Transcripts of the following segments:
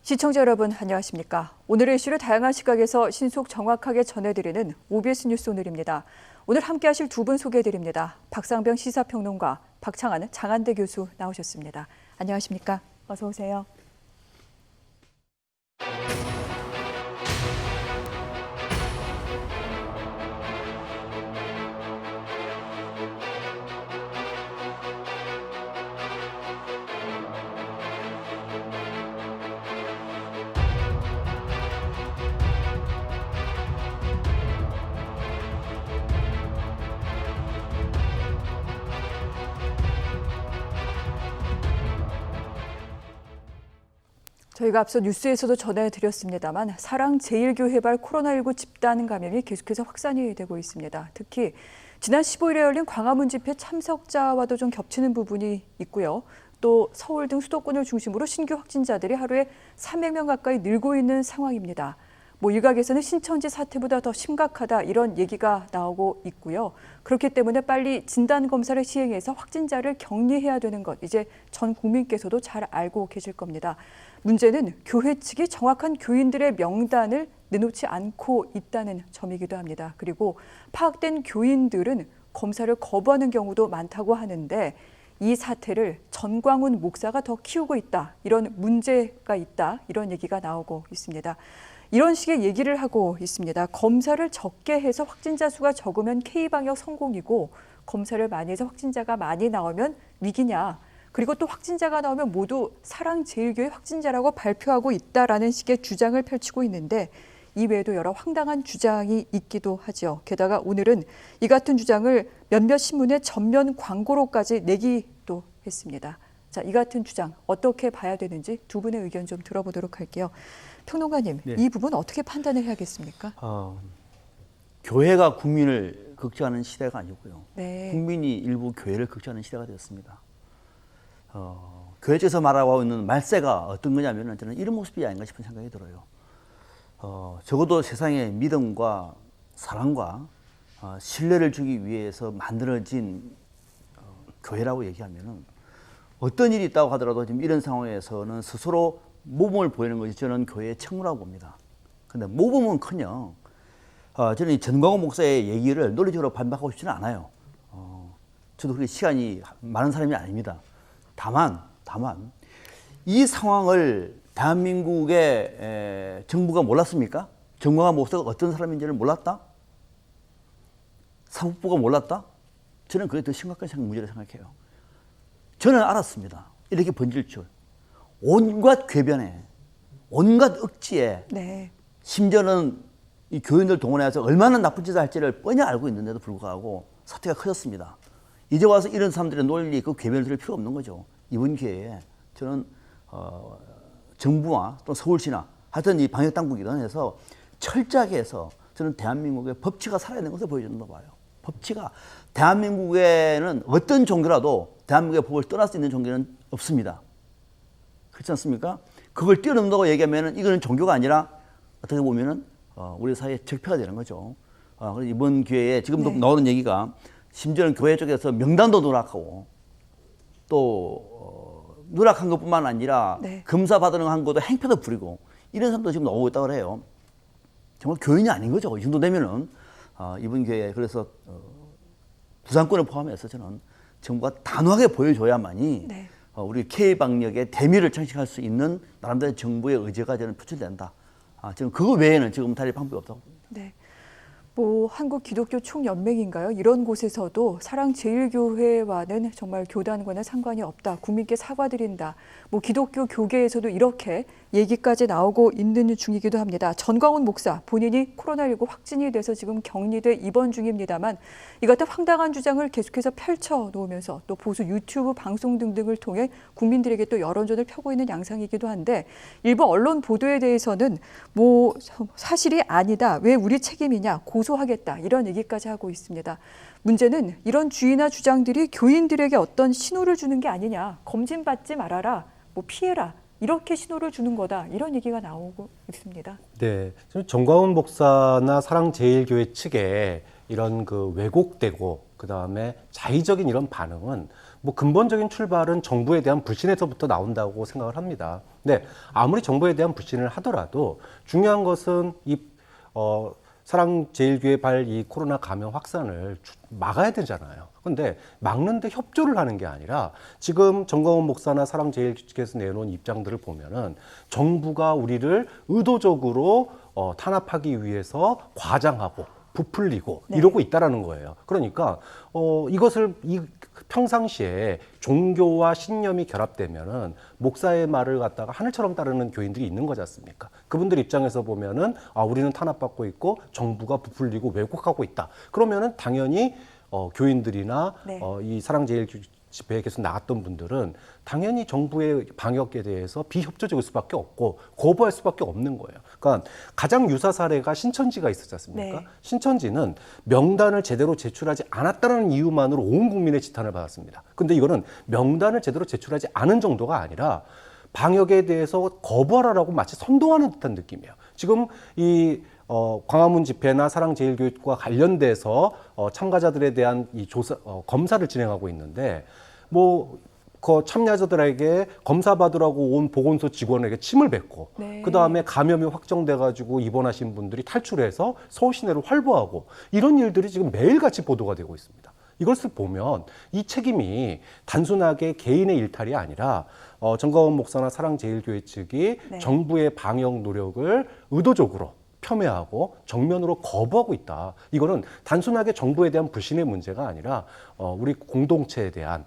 시청자 여러분 안녕하십니까? 오늘의 이슈를 다양한 시각에서 신속 정확하게 전해드리는 OBS 뉴스 오늘입니다. 오늘 함께하실 두 분 소개해드립니다. 박상병 시사평론가, 박창한 장한대 교수 나오셨습니다. 안녕하십니까? 어서 오세요. 저희가 앞서 뉴스에서도 전해드렸습니다만 사랑제일교회발 코로나19 집단 감염이 계속해서 확산이 되고 있습니다. 특히 지난 15일에 열린 광화문 집회 참석자와도 좀 겹치는 부분이 있고요. 또 서울 등 수도권을 중심으로 신규 확진자들이 하루에 300명 가까이 늘고 있는 상황입니다. 일각에서는 신천지 사태보다 더 심각하다 이런 얘기가 나오고 있고요. 그렇기 때문에 빨리 진단검사를 시행해서 확진자를 격리해야 되는 것, 이제 전 국민께서도 잘 알고 계실 겁니다. 문제는 교회 측이 정확한 교인들의 명단을 내놓지 않고 있다는 점이기도 합니다. 그리고 파악된 교인들은 검사를 거부하는 경우도 많다고 하는데 이 사태를 전광훈 목사가 더 키우고 있다, 이런 문제가 있다, 이런 얘기가 나오고 있습니다. 이런 식의 얘기를 하고 있습니다. 검사를 적게 해서 확진자 수가 적으면 K방역 성공이고 검사를 많이 해서 확진자가 많이 나오면 위기냐. 그리고 또 확진자가 나오면 모두 사랑제일교회 확진자라고 발표하고 있다라는 식의 주장을 펼치고 있는데 이 외에도 여러 황당한 주장이 있기도 하죠. 게다가 오늘은 이 같은 주장을 몇몇 신문의 전면 광고로까지 내기도 했습니다. 자, 이 같은 주장 어떻게 봐야 되는지 두 분의 의견 좀 들어보도록 할게요. 평론가님, 네. 이 부분 어떻게 판단을 해야겠습니까? 교회가 국민을 걱정하는 시대가 아니고요. 네. 국민이 일부 교회를 걱정하는 시대가 되었습니다. 교회 쪽에서 말하고 있는 말세가 어떤 거냐면 저는 이런 모습이 아닌가 싶은 생각이 들어요. 적어도 세상에 믿음과 사랑과 신뢰를 주기 위해서 만들어진 교회라고 얘기하면은 어떤 일이 있다고 하더라도 지금 이런 상황에서는 스스로 모범을 보이는 것이 저는 교회의 책무라고 봅니다. 그런데 모범은커녕 저는 이 전광훈 목사의 얘기를 논리적으로 반박하고 싶지는 않아요. 저도 그렇게 시간이 많은 사람이 아닙니다. 다만 이 상황을 대한민국의 정부가 몰랐습니까? 전광훈 목사가 어떤 사람인지를 몰랐다? 사법부가 몰랐다? 저는 그게 더 심각한 문제라고 생각해요. 저는 알았습니다. 이렇게 번질 줄. 온갖 궤변에, 온갖 억지에, 네. 심지어는 이 교인들 동원해서 얼마나 나쁜 짓을 할지를 뻔히 알고 있는데도 불구하고 사태가 커졌습니다. 이제 와서 이런 사람들의 논리, 그 궤변을 들을 필요가 없는 거죠. 이번 기회에 저는 정부와 또 서울시나 하여튼 이 방역당국이든 해서 철저하게 해서 저는 대한민국의 법치가 살아있는 것을 보여준다고 봐요. 법치가. 대한민국에는 어떤 종교라도 대한민국의 법을 떠날 수 있는 종교는 없습니다. 그렇지 않습니까? 그걸 뛰어넘는다고 얘기하면 이거는 종교가 아니라 어떻게 보면은 우리 사회에 적폐가 되는 거죠. 그래서 이번 기회에 지금도 네. 나오는 얘기가 심지어는 교회 쪽에서 명단도 누락하고 또 누락한 것뿐만 아니라 네. 검사 받는 한 것도 행패도 부리고 이런 사람도 지금 나오고 있다고 해요. 정말 교인이 아닌 거죠. 이 정도 되면은 이번 기회에 그래서 부산권을 포함해서 저는 정부가 단호하게 보여줘야만이 네. 우리 K방역의 대미를 장식할 수 있는 나름대로 정부의 의지가 저는 표출된다. 저는 그거 외에는 지금 다른 방법이 없다고 봅니다. 네. 한국 기독교 총연맹인가요? 이런 곳에서도 사랑제일교회와는 정말 교단과는 상관이 없다. 국민께 사과드린다. 기독교 교계에서도 이렇게 얘기까지 나오고 있는 중이기도 합니다. 전광훈 목사 본인이 코로나19 확진이 돼서 지금 격리돼 입원 중입니다만 이 같은 황당한 주장을 계속해서 펼쳐놓으면서 또 보수 유튜브 방송 등등을 통해 국민들에게 또 여론전을 펴고 있는 양상이기도 한데 일부 언론 보도에 대해서는 사실이 아니다. 왜 우리 책임이냐. 고소하겠다. 이런 얘기까지 하고 있습니다. 문제는 이런 주의나 주장들이 교인들에게 어떤 신호를 주는 게 아니냐. 검진받지 말아라. 피해라. 이렇게 신호를 주는 거다. 이런 얘기가 나오고 있습니다. 네, 전광훈 목사나 사랑제일교회 측에 이런 그 왜곡되고 그다음에 자의적인 이런 반응은 뭐 근본적인 출발은 정부에 대한 불신에서부터 나온다고 생각을 합니다. 근데 아무리 정부에 대한 불신을 하더라도 중요한 것은 사랑제일교회 이 코로나 감염 확산을 막아야 되잖아요. 근데 막는데 협조를 하는 게 아니라 지금 정광훈 목사나 사랑제일교회에서 내놓은 입장들을 보면은 정부가 우리를 의도적으로 탄압하기 위해서 과장하고 부풀리고 네. 이러고 있다라는 거예요. 그러니까 이것을 평상시에 종교와 신념이 결합되면은 목사의 말을 갖다가 하늘처럼 따르는 교인들이 있는 거지 않습니까? 그분들 입장에서 보면은 우리는 탄압받고 있고 정부가 부풀리고 왜곡하고 있다. 그러면은 당연히 교인들이나 네. 이 사랑제일집회에 계속 나갔던 분들은 당연히 정부의 방역에 대해서 비협조적일 수밖에 없고 거부할 수밖에 없는 거예요. 그러니까 가장 유사 사례가 신천지가 있었지 않습니까? 네. 신천지는 명단을 제대로 제출하지 않았다는 이유만으로 온 국민의 지탄을 받았습니다. 근데 이거는 명단을 제대로 제출하지 않은 정도가 아니라 방역에 대해서 거부하라라고 마치 선동하는 듯한 느낌이에요. 지금 이 광화문 집회나 사랑제일교회과 관련돼서 참가자들에 대한 이 조사 검사를 진행하고 있는데 그 참여자들에게 검사 받으라고 온 보건소 직원에게 침을 뱉고 네. 그다음에 감염이 확정돼 가지고 입원하신 분들이 탈출해서 서울 시내를 활보하고 이런 일들이 지금 매일같이 보도가 되고 있습니다. 이것을 보면 이 책임이 단순하게 개인의 일탈이 아니라 정광훈 목사나 사랑제일교회 측이 네. 정부의 방역 노력을 의도적으로 폄훼하고 정면으로 거부하고 있다. 이거는 단순하게 정부에 대한 불신의 문제가 아니라 우리 공동체에 대한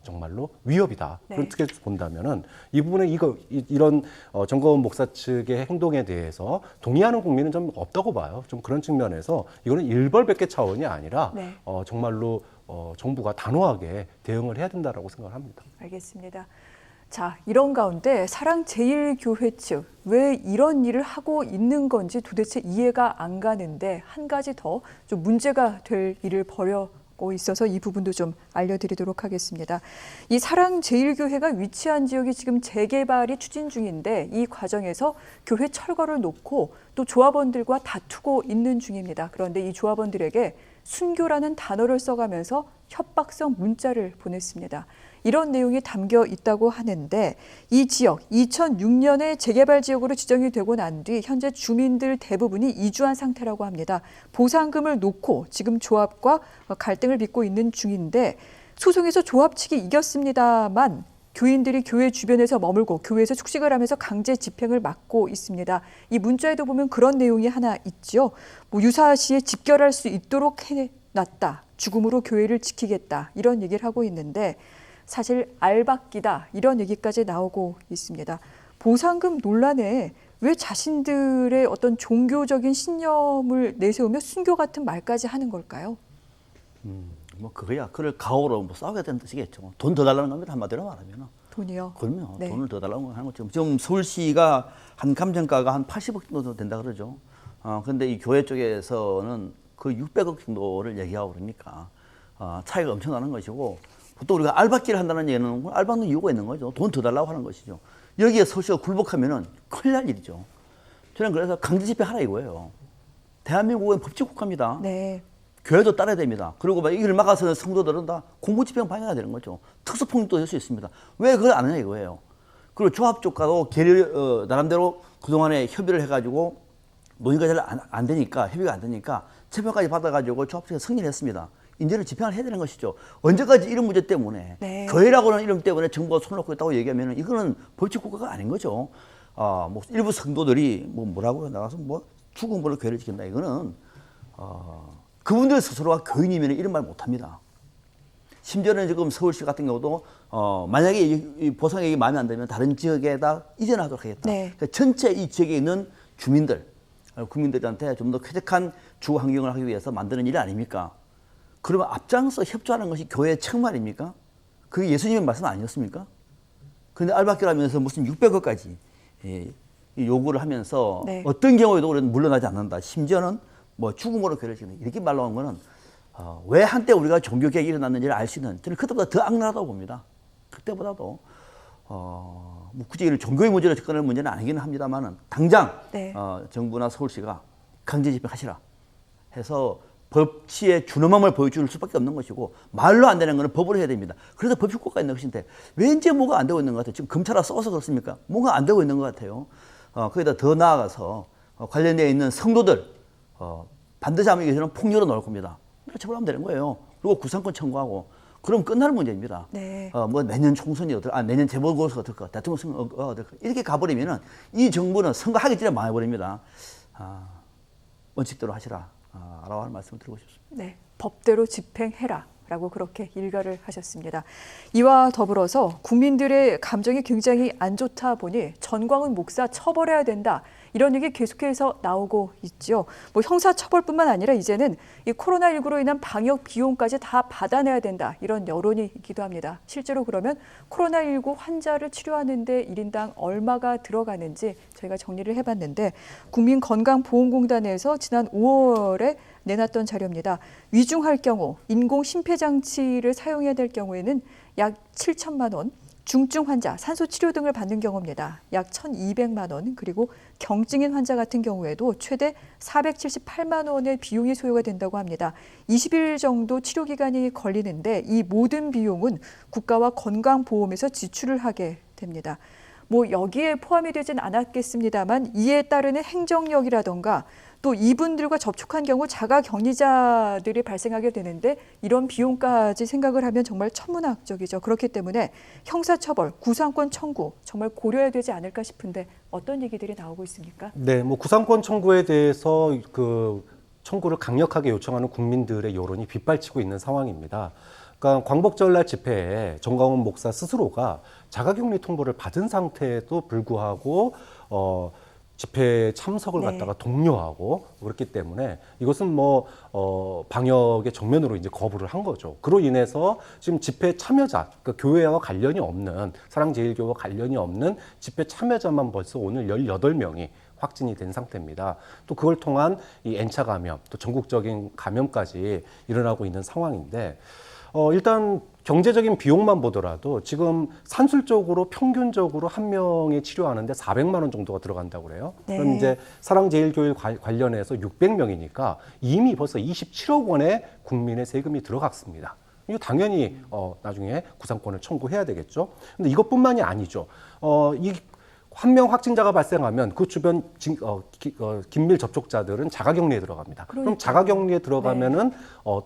정말로 위협이다. 네. 그렇게 본다면은 이 부분에 이런 정광훈 목사 측의 행동에 대해서 동의하는 국민은 좀 없다고 봐요. 좀 그런 측면에서 이거는 일벌백계 차원이 아니라 네. 정말로 정부가 단호하게 대응을 해야 된다라고 생각을 합니다. 알겠습니다. 자, 이런 가운데 사랑제일교회 측 왜 이런 일을 하고 있는 건지 도대체 이해가 안 가는데 한 가지 더 좀 문제가 될 일을 벌여고 있어서 이 부분도 좀 알려드리도록 하겠습니다. 이 사랑제일교회가 위치한 지역이 지금 재개발이 추진 중인데 이 과정에서 교회 철거를 놓고 또 조합원들과 다투고 있는 중입니다. 그런데 이 조합원들에게 순교라는 단어를 써가면서 협박성 문자를 보냈습니다. 이런 내용이 담겨 있다고 하는데 이 지역 2006년에 재개발 지역으로 지정이 되고 난 뒤 현재 주민들 대부분이 이주한 상태라고 합니다. 보상금을 놓고 지금 조합과 갈등을 빚고 있는 중인데 소송에서 조합 측이 이겼습니다만 교인들이 교회 주변에서 머물고 교회에서 숙식을 하면서 강제 집행을 막고 있습니다. 이 문자에도 보면 그런 내용이 하나 있죠. 유사시에 집결할 수 있도록 해놨다. 죽음으로 교회를 지키겠다. 이런 얘기를 하고 있는데 사실 알박기다 이런 얘기까지 나오고 있습니다. 보상금 논란에 왜 자신들의 어떤 종교적인 신념을 내세우며 순교 같은 말까지 하는 걸까요? 그거야. 그를 가오로 싸우게 되는 뜻이겠죠. 돈 더 달라는 겁니다. 한마디로 말하면. 돈이요? 그럼요. 네. 돈을 더 달라고 하는 거죠. 지금 서울시가 한 감정가가 한 80억 정도 된다 그러죠. 그런데 이 교회 쪽에서는 그 600억 정도를 얘기하고 그러니까 차이가 엄청나는 것이고 보통 우리가 알박기를 한다는 얘기는 알박는 이유가 있는 거죠. 돈 더 달라고 하는 것이죠. 여기에 서울시가 굴복하면은 큰일 날 일이죠. 저는 그래서 강제 집행하라 이거예요. 대한민국은 법치국가입니다. 네. 교회도 따라야 됩니다. 그리고 이걸 막아서는 성도들은 다 공무집행 방해가 되는 거죠. 특수폭력도 될 수 있습니다. 왜 그걸 안 하냐 이거예요. 그리고 조합 쪽과도 나름대로 그동안에 협의를 해가지고 논의가 잘 안 되니까 협의가 안 되니까 체표까지 받아가지고 조합 측에서 승리를 했습니다. 이제는 집행을 해야 되는 것이죠. 언제까지 이런 문제 때문에 네. 교회라고 하는 이름 때문에 정부가 손을 놓고 있다고 얘기하면 이거는 법치국가가 아닌 거죠. 뭐 일부 성도들이 뭐라고 나가서 죽음으로 교회를 지킨다. 이거는 그분들 스스로가 교인이면 이런 말 못합니다. 심지어는 지금 서울시 같은 경우도 만약에 이 보상액이 마음에 안 들면 다른 지역에다 이전하도록 하겠다. 네. 그러니까 전체 이 지역에 있는 국민들한테 좀 더 쾌적한 주거 환경을 하기 위해서 만드는 일 아닙니까? 그러면 앞장서 협조하는 것이 교회의 책말입니까? 그게 예수님의 말씀 아니었습니까? 그런데 알박기라면서 무슨 600억까지 요구를 하면서 네. 어떤 경우에도 우리는 물러나지 않는다. 심지어는 죽음으로 교회를 지킨다. 이렇게 말로 한 거는 왜 한때 우리가 종교개혁이 일어났는지를 알 수 있는 저는 그때보다 더 악랄하다고 봅니다. 그때보다도 굳이 이를 종교의 문제로 접근할 문제는 아니기는 합니다만은 당장 네. 정부나 서울시가 강제 집행하시라 해서 법치의 준엄함을 보여줄 수밖에 없는 것이고 말로 안 되는 것은 법으로 해야 됩니다. 그래서 법치국가가 있는 것인데 왠지 뭐가 안 되고 있는 것 같아요. 지금 검찰아 써서 그렇습니까? 뭔가 안 되고 있는 것 같아요. 거기다 더 나아가서 관련되어 있는 성도들 반드시 하면 이것은 폭력으로 나올 겁니다. 처벌하면 되는 거예요. 그리고 구상권 청구하고 그럼 끝나는 문제입니다. 네. 뭐 내년 총선이 내년 재보궐선거가 어떨까, 대통령 선거가 어떨까 이렇게 가버리면은 이 정부는 선거하기 전에 망해버립니다. 원칙대로 하시라. 라고 하는 말씀을 드리고 싶습니다. 네, 법대로 집행해라. 라고 그렇게 일가를 하셨습니다. 이와 더불어서 국민들의 감정이 굉장히 안 좋다 보니 전광훈 목사 처벌해야 된다. 이런 얘기 계속해서 나오고 있죠. 뭐 형사처벌뿐만 아니라 이제는 이 코로나19로 인한 방역 비용까지 다 받아내야 된다. 이런 여론이 있기도 합니다. 실제로 그러면 코로나19 환자를 치료하는데 1인당 얼마가 들어가는지 저희가 정리를 해봤는데 국민건강보험공단에서 지난 5월에 내놨던 자료입니다. 위중할 경우 인공 심폐장치를 사용해야 될 경우에는 약 7천만 원, 중증 환자, 산소 치료 등을 받는 경우입니다. 약 1,200만 원, 그리고 경증인 환자 같은 경우에도 최대 478만 원의 비용이 소요가 된다고 합니다. 20일 정도 치료 기간이 걸리는데 이 모든 비용은 국가와 건강보험에서 지출을 하게 됩니다. 뭐 여기에 포함이 되진 않았겠습니다만 이에 따르는 행정력이라던가 또 이분들과 접촉한 경우 자가격리자들이 발생하게 되는데 이런 비용까지 생각을 하면 정말 천문학적이죠. 그렇기 때문에 형사처벌, 구상권 청구 정말 고려해야 되지 않을까 싶은데 어떤 얘기들이 나오고 있습니까? 네, 뭐 구상권 청구에 대해서 그 청구를 강력하게 요청하는 국민들의 여론이 빗발치고 있는 상황입니다. 그러니까 광복절날 집회에 정광훈 목사 스스로가 자가격리 통보를 받은 상태에도 불구하고 집회 참석을 네. 갖다가 독려하고 그렇기 때문에 이것은 뭐 방역의 정면으로 이제 거부를 한 거죠. 그로 인해서 지금 집회 참여자, 그러니까 교회와 관련이 없는 사랑제일교와 관련이 없는 집회 참여자만 벌써 오늘 18명이 확진이 된 상태입니다. 또 그걸 통한 이 N차 감염, 또 전국적인 감염까지 일어나고 있는 상황인데 일단 경제적인 비용만 보더라도 지금 산술적으로 평균적으로 한 명이 치료하는데 400만 원 정도가 들어간다고 그래요. 네. 그럼 이제 사랑제일교회 관련해서 600명이니까 이미 벌써 27억 원의 국민의 세금이 들어갔습니다. 이거 당연히 나중에 구상권을 청구해야 되겠죠. 근데 이것뿐만이 아니죠. 이 한 명 확진자가 발생하면 그 주변 긴밀 접촉자들은 자가격리에 들어갑니다. 그럼 그러니까요. 자가격리에 들어가면은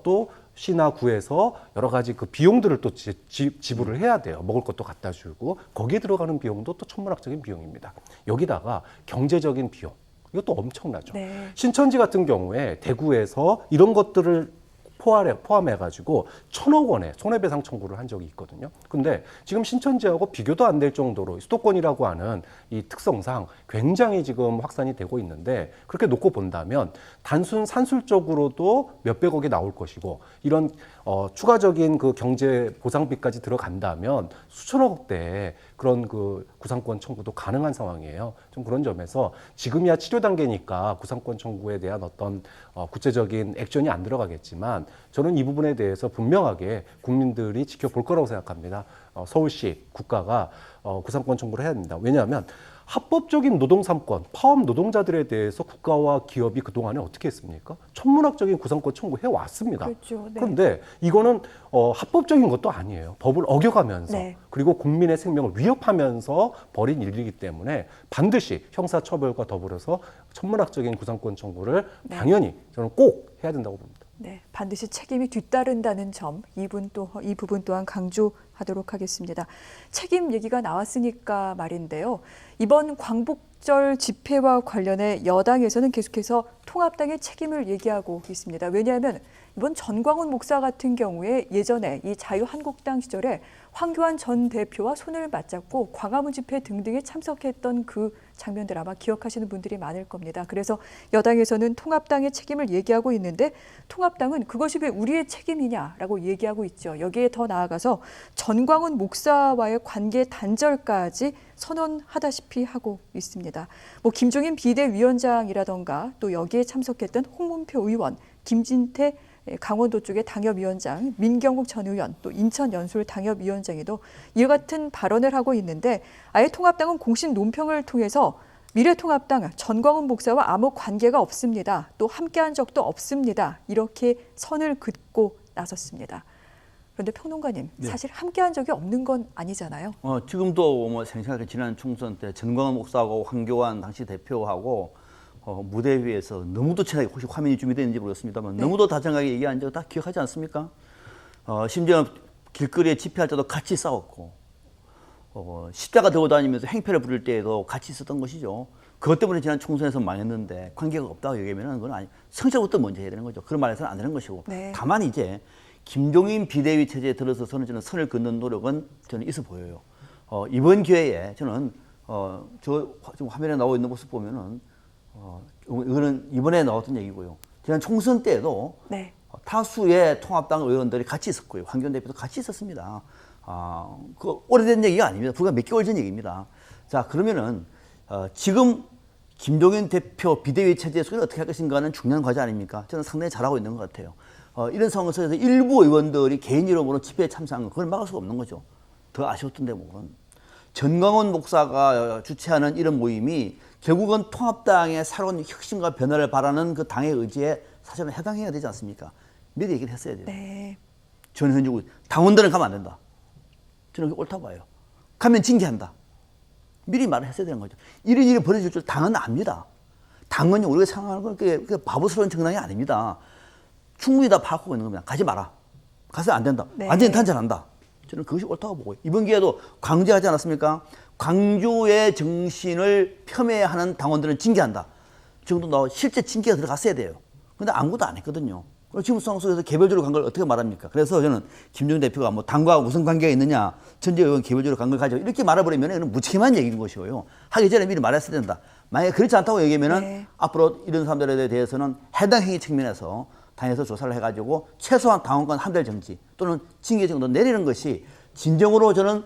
또 시나 구에서 여러 가지 그 비용들을 또 지불을 해야 돼요. 먹을 것도 갖다 주고 거기에 들어가는 비용도 또 천문학적인 비용입니다. 여기다가 경제적인 비용 이것도 엄청나죠. 네. 신천지 같은 경우에 대구에서 이런 것들을 포함해가지고 1,000억 원의 손해배상 청구를 한 적이 있거든요. 근데 지금 신천지하고 비교도 안 될 정도로 수도권이라고 하는 이 특성상 굉장히 지금 확산이 되고 있는데 그렇게 놓고 본다면 단순 산술적으로도 몇백억이 나올 것이고 이런 추가적인 그 경제 보상비까지 들어간다면 수천억대의 그런 그 구상권 청구도 가능한 상황이에요. 좀 그런 점에서 지금이야 치료 단계니까 구상권 청구에 대한 어떤 구체적인 액션이 안 들어가겠지만 저는 이 부분에 대해서 분명하게 국민들이 지켜볼 거라고 생각합니다. 서울시, 국가가 구상권 청구를 해야 됩니다. 왜냐하면 합법적인 노동 3권, 파업 노동자들에 대해서 국가와 기업이 그동안에 어떻게 했습니까? 천문학적인 구상권 청구해 왔습니다. 그렇죠. 네. 그런데 이거는 합법적인 것도 아니에요. 법을 어겨가면서 네. 그리고 국민의 생명을 위협하면서 벌인 일이기 때문에 반드시 형사처벌과 더불어서 천문학적인 구상권 청구를 네. 당연히 저는 꼭 해야 된다고 봅니다. 네, 반드시 책임이 뒤따른다는 점, 이 부분 또한 강조하도록 하겠습니다. 책임 얘기가 나왔으니까 말인데요. 이번 광복절 집회와 관련해 여당에서는 계속해서 통합당의 책임을 얘기하고 있습니다. 왜냐하면 이번 전광훈 목사 같은 경우에 예전에 이 자유한국당 시절에 황교안 전 대표와 손을 맞잡고 광화문 집회 등등에 참석했던 그 장면들 아마 기억하시는 분들이 많을 겁니다. 그래서 여당에서는 통합당의 책임을 얘기하고 있는데 통합당은 그것이 왜 우리의 책임이냐라고 얘기하고 있죠. 여기에 더 나아가서 전광훈 목사와의 관계 단절까지 선언하다시피 하고 있습니다. 뭐 김종인 비대위원장이라던가 또 여기에 참석했던 홍문표 의원, 김진태 강원도 쪽의 당협위원장, 민경욱 전 의원, 또 인천 연수울 당협위원장에도 이와 같은 발언을 하고 있는데 아예 통합당은 공식 논평을 통해서 미래통합당 전광훈 목사와 아무 관계가 없습니다. 또 함께한 적도 없습니다. 이렇게 선을 긋고 나섰습니다. 그런데 평론가님, 네. 사실 함께한 적이 없는 건 아니잖아요. 지금도 뭐 생생하게 지난 총선 때 전광훈 목사하고 황교안 당시 대표하고 무대 위에서 너무도 친하게, 혹시 화면이 준비되는지 모르겠습니다만 네. 너무도 다정하게 얘기한 적 다 기억하지 않습니까? 심지어 길거리에 집회할 때도 같이 싸웠고 십자가 들고 다니면서 행패를 부릴 때에도 같이 있었던 것이죠. 그것 때문에 지난 총선에서 망했는데 관계가 없다고 얘기하면 그건 아니, 성찰부터 먼저 해야 되는 거죠. 그런 말에서는 안 되는 것이고. 네. 다만 이제 김종인 비대위 체제에 들어서서는 저는 선을 긋는 노력은 저는 있어 보여요. 이번 기회에 저는 지금 화면에 나와 있는 모습 보면은 이거는 이번에 나왔던 얘기고요. 지난 총선 때에도 네. 다수의 통합당 의원들이 같이 있었고요. 황교안 대표도 같이 있었습니다. 그 오래된 얘기가 아닙니다. 불과 몇 개월 전 얘기입니다. 자, 그러면은 지금 김종인 대표 비대위 체제 속에서 어떻게 할 것인가는 중요한 과제 아닙니까? 저는 상당히 잘하고 있는 것 같아요. 이런 상황 속에서 일부 의원들이 개인 이름으로 집회에 참석한 건 그걸 막을 수가 없는 거죠. 더 아쉬웠던 대목은 전광훈 목사가 주최하는 이런 모임이 결국은 통합당의 새로운 혁신과 변화를 바라는 그 당의 의지에 사실은 해당해야 되지 않습니까? 미리 얘기를 했어야 돼요. 네. 전현직 당원들은 가면 안 된다. 저는 그게 옳다고 봐요. 가면 징계한다. 미리 말을 했어야 되는 거죠. 이런 일이 벌어질 줄 당은 압니다. 당은 우리가 생각하는 건 그게 바보스러운 정당이 아닙니다. 충분히 다 파악하고 있는 겁니다. 가지 마라. 가서 안 된다. 네. 완전히 단절한다. 저는 그것이 옳다고 보고요. 이번 기회에도 광주하지 않았습니까? 광주의 정신을 폄훼하는 당원들은 징계한다. 지금도 나 실제 징계가 들어갔어야 돼요. 근데 아무것도 안 했거든요. 지금 상황 속에서 개별적으로 간 걸 어떻게 말합니까? 그래서 저는 김종인 대표가 뭐 당과 무슨 관계가 있느냐, 전제 의원 개별적으로 간 걸 가지고 이렇게 말해버리면 이건 무책임한 얘기인 것이고요. 하기 전에 미리 말했어야 된다. 만약에 그렇지 않다고 얘기하면은 네. 앞으로 이런 사람들에 대해서는 해당 행위 측면에서 당에서 조사를 해가지고 최소한 당원권 한 달 정지 또는 징계 정도 내리는 것이 진정으로 저는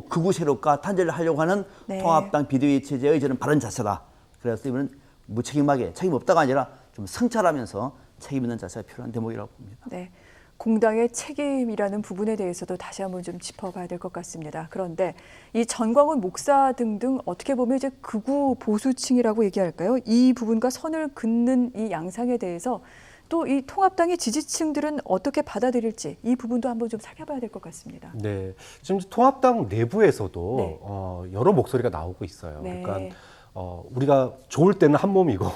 극우 세력과 단절을 하려고 하는 네. 통합당 비대위 체제의 저는 바른 자세다. 그래서 이번은 무책임하게 책임 없다가 아니라 좀 성찰하면서 책임 있는 자세가 필요한 대목이라고 봅니다. 네. 공당의 책임이라는 부분에 대해서도 다시 한번 좀 짚어봐야 될 것 같습니다. 그런데 이 전광훈 목사 등등 어떻게 보면 이제 극우 보수층이라고 얘기할까요? 이 부분과 선을 긋는 이 양상에 대해서 또 이 통합당의 지지층들은 어떻게 받아들일지 이 부분도 한번 좀 살펴봐야 될 것 같습니다. 네, 지금 통합당 내부에서도 네. 여러 목소리가 나오고 있어요. 네. 그러니까 우리가 좋을 때는 한 몸이고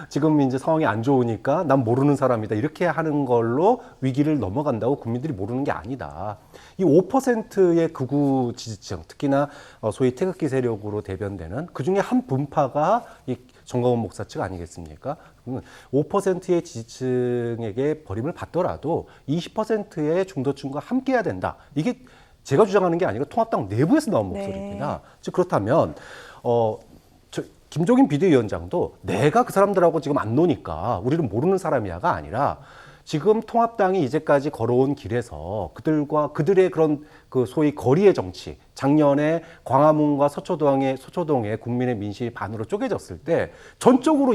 지금 이제 상황이 안 좋으니까 난 모르는 사람이다 이렇게 하는 걸로 위기를 넘어간다고 국민들이 모르는 게 아니다. 이 5%의 극우 지지층, 특히나 소위 태극기 세력으로 대변되는 그 중에 한 분파가 이 전광훈 목사 측 아니겠습니까? 그러면 5%의 지지층에게 버림을 받더라도 20%의 중도층과 함께해야 된다. 이게 제가 주장하는 게 아니라 통합당 내부에서 나온 네. 목소리입니다. 즉 그렇다면 김종인 비대위원장도 내가 그 사람들하고 지금 안 노니까 우리는 모르는 사람이야가 아니라 지금 통합당이 이제까지 걸어온 길에서 그들의 그런 그 소위 거리의 정치, 작년에 광화문과 서초동의 국민의 민심이 반으로 쪼개졌을 때 전적으로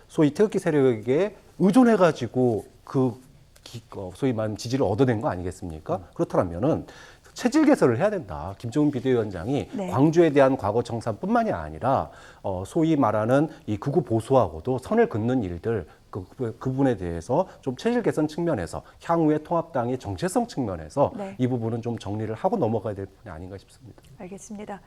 소위 태극기 세력에게 의존해가지고 소위 말하는 지지를 얻어낸 거 아니겠습니까? 그렇다면은 체질 개선을 해야 된다. 김종인 비대위원장이 네. 광주에 대한 과거 청산뿐만이 아니라 소위 말하는 이 극우 보수하고도 선을 긋는 일들 그분에 대해서 좀 체질 개선 측면에서 향후의 통합당의 정체성 측면에서 네. 이 부분은 좀 정리를 하고 넘어가야 될 부분이 아닌가 싶습니다. 알겠습니다.